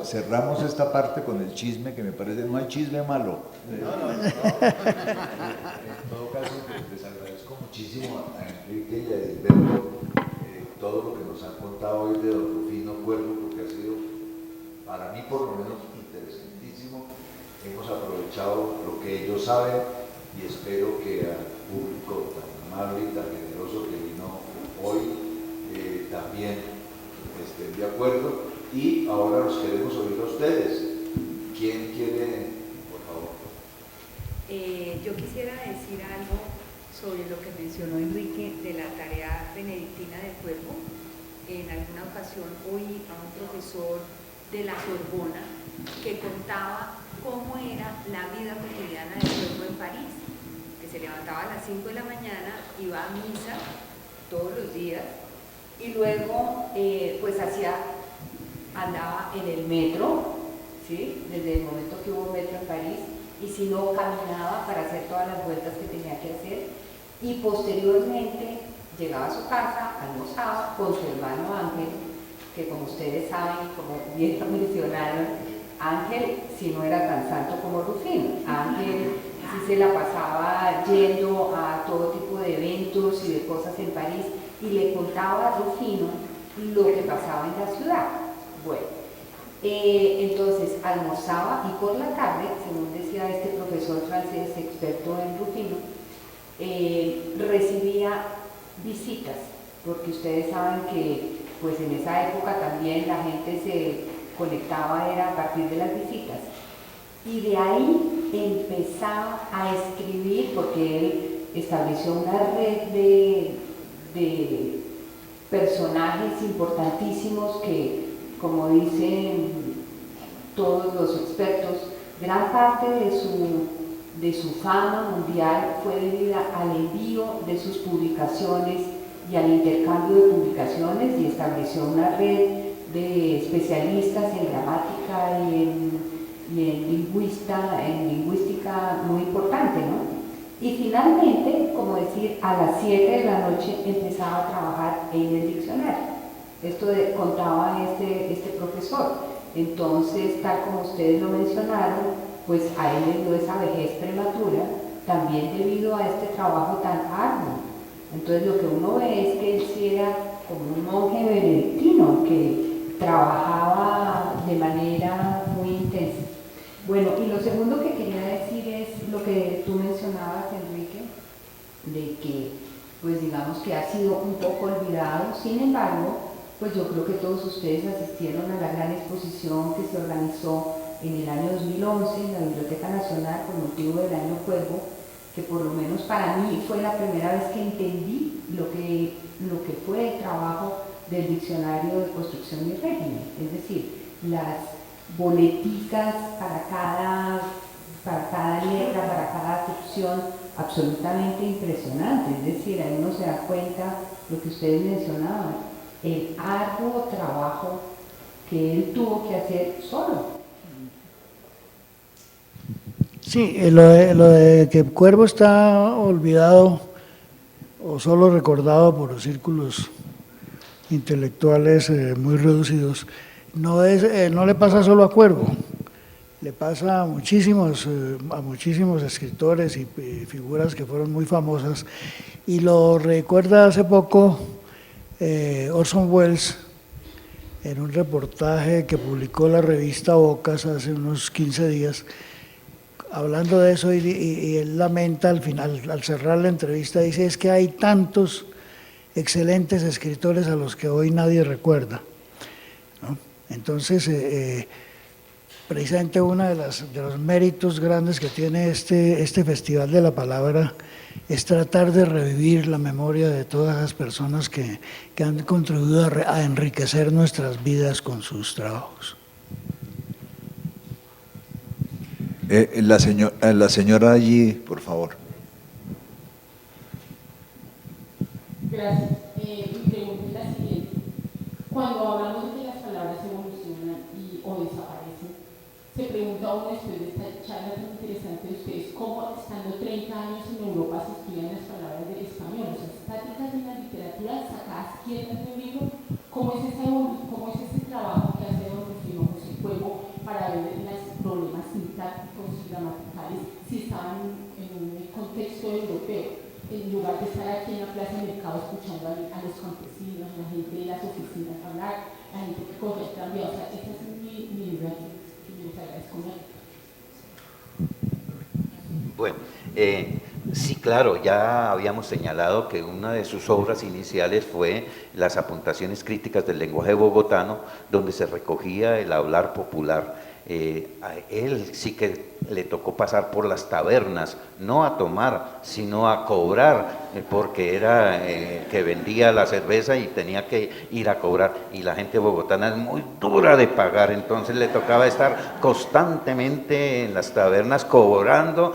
cerramos esta parte con el chisme, que me parece, no hay chisme malo. En todo caso, les agradezco muchísimo a Enrique y a Edilberto todo lo que nos han contado hoy de don Rufino Cuervo, porque ha sido, para mí por lo menos, interesantísimo. Hemos aprovechado lo que ellos saben, y espero que al público tan amable y tan generoso que vino hoy también estén de acuerdo. Y ahora los queremos oír a ustedes. ¿Quién quiere, por favor? Yo quisiera decir algo sobre lo que mencionó Enrique de la tarea benedictina del Cuervo. En alguna ocasión oí a un profesor de la Sorbona que contaba cómo era la vida cotidiana del Cuervo en París, que se levantaba a las 5 de la mañana, iba a misa todos los días, y luego pues andaba en el metro, ¿sí? Desde el momento que hubo metro en París, y si no, caminaba para hacer todas las vueltas que tenía que hacer, y posteriormente llegaba a su casa, almorzaba con su hermano Ángel, que como ustedes saben, como bien lo mencionaron, Ángel sí no era tan santo como Rufino. Ángel sí se la pasaba yendo a todo tipo de eventos y de cosas en París, y le contaba a Rufino lo que pasaba en la ciudad. Bueno, entonces almorzaba, y por la tarde, según decía este profesor francés experto en Rufino, recibía visitas, porque ustedes saben que pues en esa época también la gente se conectaba era a partir de las visitas, y de ahí empezaba a escribir, porque él estableció una red de personajes importantísimos que, como dicen todos los expertos, gran parte de su fama mundial fue debida al envío de sus publicaciones y al intercambio de publicaciones, y estableció una red de especialistas en gramática y en lingüística muy importante, ¿no? Y finalmente, como decir, a las 7 de la noche empezaba a trabajar en el diccionario. contaba este profesor. Entonces, tal como ustedes lo mencionaron, pues a él le dio esa vejez prematura, también debido a este trabajo tan arduo. Entonces lo que uno ve es que él sí era como un monje benedictino que trabajaba de manera muy intensa. Bueno, y lo segundo que quería decir es lo que tú mencionabas, Enrique, de que, pues digamos que ha sido un poco olvidado. Sin embargo, pues yo creo que todos ustedes asistieron a la gran exposición que se organizó en el año 2011 en la Biblioteca Nacional con motivo del Año Cuervo, que por lo menos para mí fue la primera vez que entendí lo que fue el trabajo del Diccionario de Construcción y Régimen, es decir, las boleticas para cada letra, para cada acepción, absolutamente impresionante. Es decir, ahí uno se da cuenta lo que ustedes mencionaban, el arduo trabajo que él tuvo que hacer solo. Sí, lo de que Cuervo está olvidado o solo recordado por los círculos intelectuales muy reducidos, no le pasa solo a Cuervo, le pasa a muchísimos escritores y figuras que fueron muy famosas, y lo recuerda hace poco Orson Welles en un reportaje que publicó la revista Bocas hace unos 15 días, hablando de eso, y él lamenta al final, al cerrar la entrevista, dice: es que hay tantos excelentes escritores a los que hoy nadie recuerda, ¿no? Entonces, precisamente uno de los méritos grandes que tiene este Festival de la Palabra es tratar de revivir la memoria de todas las personas que han contribuido a enriquecer nuestras vidas con sus trabajos. La señora allí, por favor. Gracias. Mi pregunta es la siguiente. Cuando hablamos de que las palabras evolucionan o desaparecen, se pregunta uno después de esta charla tan interesante de ustedes, ¿cómo estando 30 años en Europa se estudian las palabras del español? O sea, estáticas en la literatura, sacadas quietas de un libro, ¿cómo es ese trabajo que hace don Rufino José Cuervo para ver los problemas sintácticos y gramaticales si estaban en un contexto europeo, en lugar de estar aquí en la plaza de mercado escuchando a los campesinos, a la gente de las oficinas hablar, a la gente que coge el tranvía? O sea, esa es mi idea que les agradezco mucho. Bueno, sí, claro, ya habíamos señalado que una de sus obras iniciales fue las apuntaciones críticas del lenguaje bogotano, donde se recogía el hablar popular. A él sí que le tocó pasar por las tabernas, no a tomar, sino a cobrar, porque era que vendía la cerveza y tenía que ir a cobrar, y la gente bogotana es muy dura de pagar, entonces le tocaba estar constantemente en las tabernas cobrando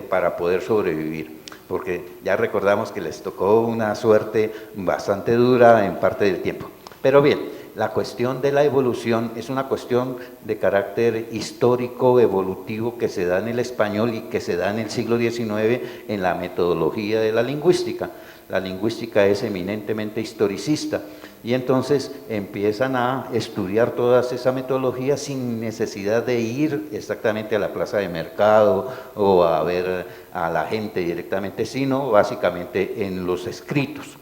para poder sobrevivir, porque ya recordamos que les tocó una suerte bastante dura en parte del tiempo. Pero bien, la cuestión de la evolución es una cuestión de carácter histórico, evolutivo, que se da en el español y que se da en el siglo XIX en la metodología de la lingüística. La lingüística es eminentemente historicista y entonces empiezan a estudiar toda esa metodología sin necesidad de ir exactamente a la plaza de mercado o a ver a la gente directamente, sino básicamente en los escritos,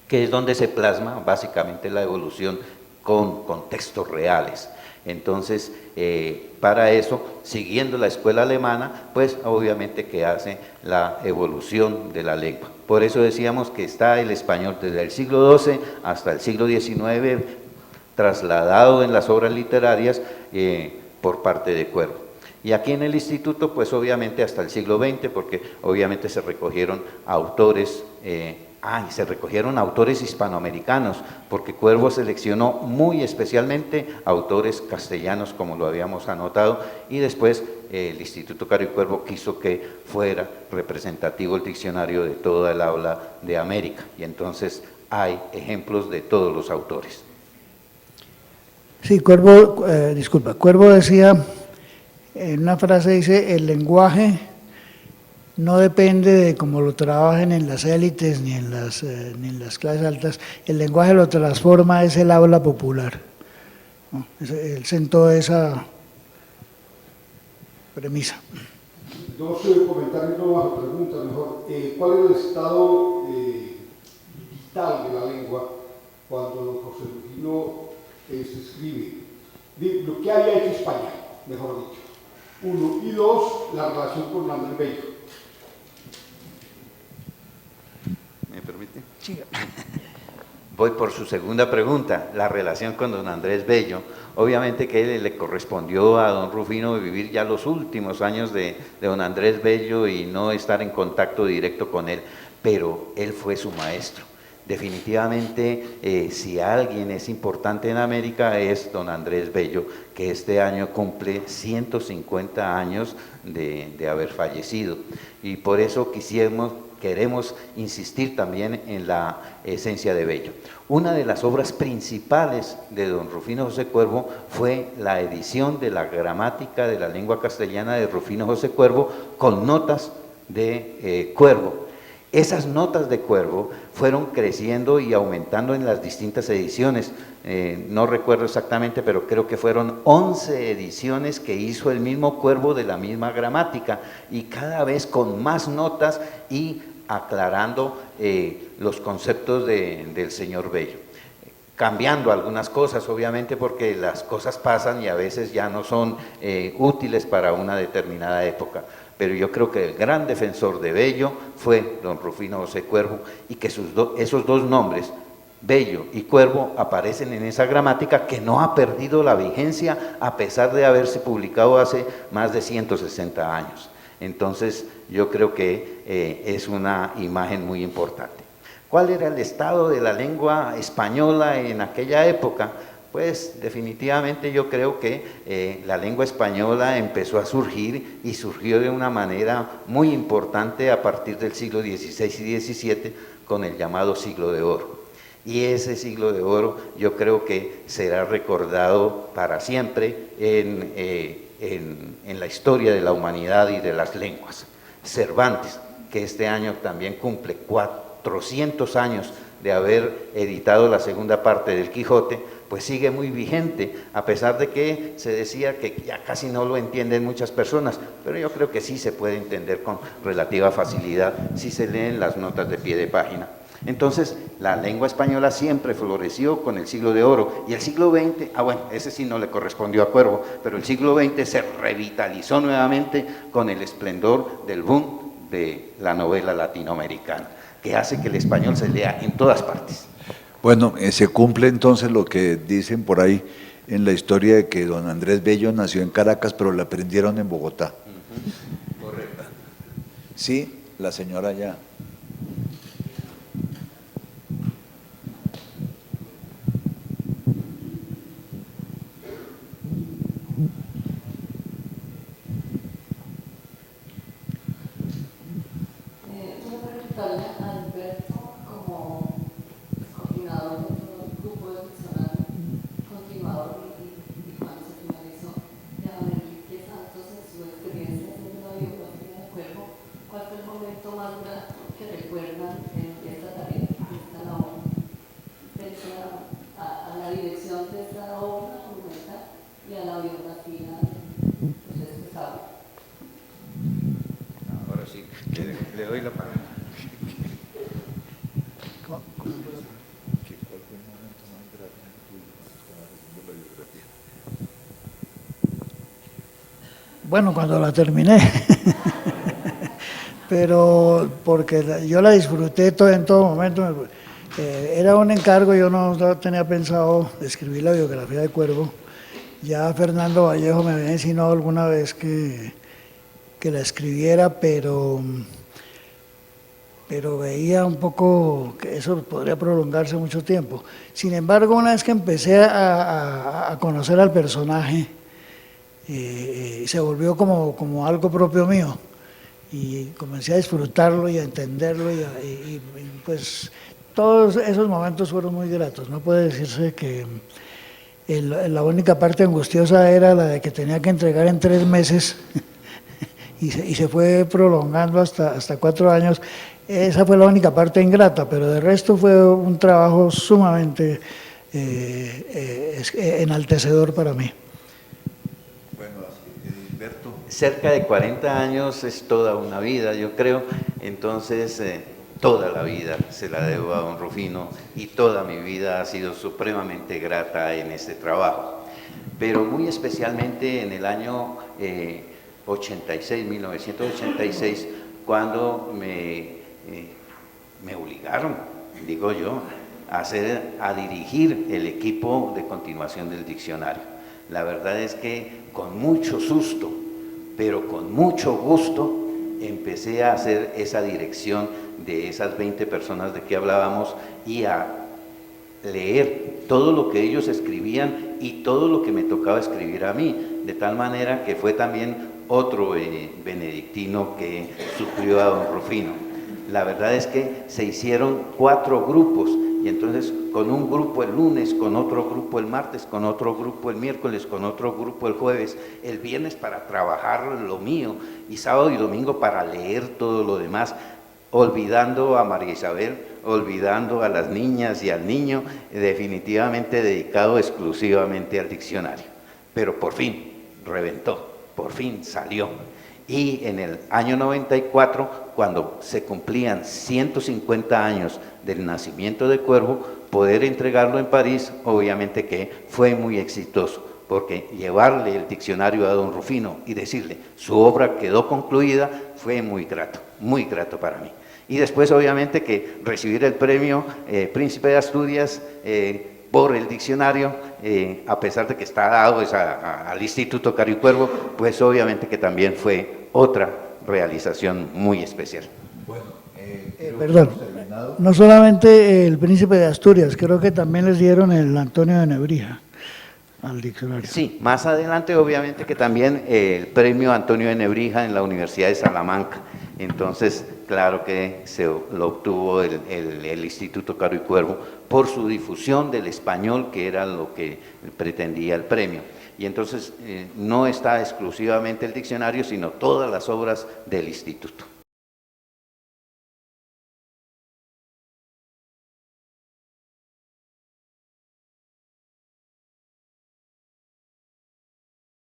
que es donde se plasma básicamente la evolución con contextos reales. Entonces, para eso, siguiendo la escuela alemana, pues obviamente que hace la evolución de la lengua. Por eso decíamos que está el español desde el siglo XII hasta el siglo XIX, trasladado en las obras literarias por parte de Cuervo. Y aquí en el instituto, pues obviamente hasta el siglo XX, porque obviamente se recogieron autores y se recogieron autores hispanoamericanos, porque Cuervo seleccionó muy especialmente autores castellanos, como lo habíamos anotado, y después el Instituto Caro y Cuervo quiso que fuera representativo el diccionario de toda el habla de América, y entonces hay ejemplos de todos los autores. Sí, Cuervo decía, en una frase dice: el lenguaje no depende de cómo lo trabajen en las élites ni en las clases altas, el lenguaje lo transforma, es el habla popular, ¿no? Él sentó esa premisa. Dos comentarios, no preguntas mejor. ¿Cuál es el estado digital de la lengua cuando don José Rufino se escribe? Lo que había hecho España, mejor dicho. Uno. Y dos, la relación con Andrés Bello. ¿Me permite? Sí. Voy por su segunda pregunta, la relación con don Andrés Bello. Obviamente que le correspondió a don Rufino vivir ya los últimos años de don Andrés Bello y no estar en contacto directo con él, pero él fue su maestro. Definitivamente, si alguien es importante en América es don Andrés Bello, que este año cumple 150 años de haber fallecido. Y por eso queremos insistir también en la esencia de Bello. Una de las obras principales de don Rufino José Cuervo fue la edición de la gramática de la lengua castellana de Rufino José Cuervo con notas de Cuervo. Esas notas de Cuervo fueron creciendo y aumentando en las distintas ediciones. No recuerdo exactamente, pero creo que fueron 11 ediciones que hizo el mismo Cuervo de la misma gramática, y cada vez con más notas y aclarando los conceptos del señor Bello. Cambiando algunas cosas, obviamente, porque las cosas pasan y a veces ya no son útiles para una determinada época. Pero yo creo que el gran defensor de Bello fue don Rufino José Cuervo, y que esos dos nombres, Bello y Cuervo, aparecen en esa gramática que no ha perdido la vigencia a pesar de haberse publicado hace más de 160 años. Entonces, yo creo que es una imagen muy importante. ¿Cuál era el estado de la lengua española en aquella época? Pues definitivamente yo creo que la lengua española empezó a surgir, y surgió de una manera muy importante a partir del siglo XVI y XVII con el llamado Siglo de Oro. Y ese Siglo de Oro yo creo que será recordado para siempre en la historia de la humanidad y de las lenguas. Cervantes, que este año también cumple 400 años de haber editado la segunda parte del Quijote, pues sigue muy vigente, a pesar de que se decía que ya casi no lo entienden muchas personas, pero yo creo que sí se puede entender con relativa facilidad si se leen las notas de pie de página. Entonces, la lengua española siempre floreció con el Siglo de Oro, y el siglo XX, bueno, ese sí no le correspondió a Cuervo, pero el siglo XX se revitalizó nuevamente con el esplendor del boom de la novela latinoamericana, que hace que el español se lea en todas partes. Bueno, se cumple entonces lo que dicen por ahí en la historia de que don Andrés Bello nació en Caracas, pero la aprendieron en Bogotá. Correcto. Sí, la señora ya. Ahora sí, le doy la palabra. Bueno, cuando la terminé, pero porque yo la disfruté en todo momento. Era un encargo, yo no tenía pensado escribir la biografía de Cuervo. Ya Fernando Vallejo me había insinuado alguna vez que la escribiera, pero veía un poco que eso podría prolongarse mucho tiempo. Sin embargo, una vez que empecé a conocer al personaje, se volvió como algo propio mío, y comencé a disfrutarlo y a entenderlo, y pues todos esos momentos fueron muy gratos. No puede decirse que la única parte angustiosa era la de que tenía que entregar en 3 meses y se fue prolongando hasta 4 años. Esa fue la única parte ingrata, pero de resto fue un trabajo sumamente enaltecedor para mí. Bueno, Gilberto. Cerca de 40 años es toda una vida, yo creo, entonces toda la vida se la debo a don Rufino y toda mi vida ha sido supremamente grata en este trabajo. Pero muy especialmente en el año 1986, cuando me obligaron, digo yo, a dirigir el equipo de continuación del diccionario. La verdad es que con mucho susto, pero con mucho gusto, empecé a hacer esa dirección de esas 20 personas de que hablábamos y a leer todo lo que ellos escribían y todo lo que me tocaba escribir a mí, de tal manera que fue también otro benedictino que suplió a don Rufino. La verdad es que se hicieron 4 grupos, y entonces con un grupo el lunes, con otro grupo el martes, con otro grupo el miércoles, con otro grupo el jueves, el viernes para trabajar lo mío, y sábado y domingo para leer todo lo demás, olvidando a María Isabel, olvidando a las niñas y al niño, definitivamente dedicado exclusivamente al diccionario. Pero por fin reventó, por fin salió. Y en el año 94, cuando se cumplían 150 años del nacimiento de Cuervo, poder entregarlo en París, obviamente que fue muy exitoso, porque llevarle el diccionario a don Rufino y decirle su obra quedó concluida fue muy grato para mí. Y después, obviamente, que recibir el premio Príncipe de Asturias por el diccionario, a pesar de que está dado al Instituto Caro y Cuervo, pues obviamente que también fue otra realización muy especial. Bueno, Perdón, no solamente el Príncipe de Asturias, creo que también les dieron el Antonio de Nebrija al diccionario. Sí, más adelante obviamente que también el premio Antonio de Nebrija en la Universidad de Salamanca. Entonces, claro que lo obtuvo el Instituto Caro y Cuervo por su difusión del español, que era lo que pretendía el premio. Y entonces no está exclusivamente el diccionario, sino todas las obras del instituto.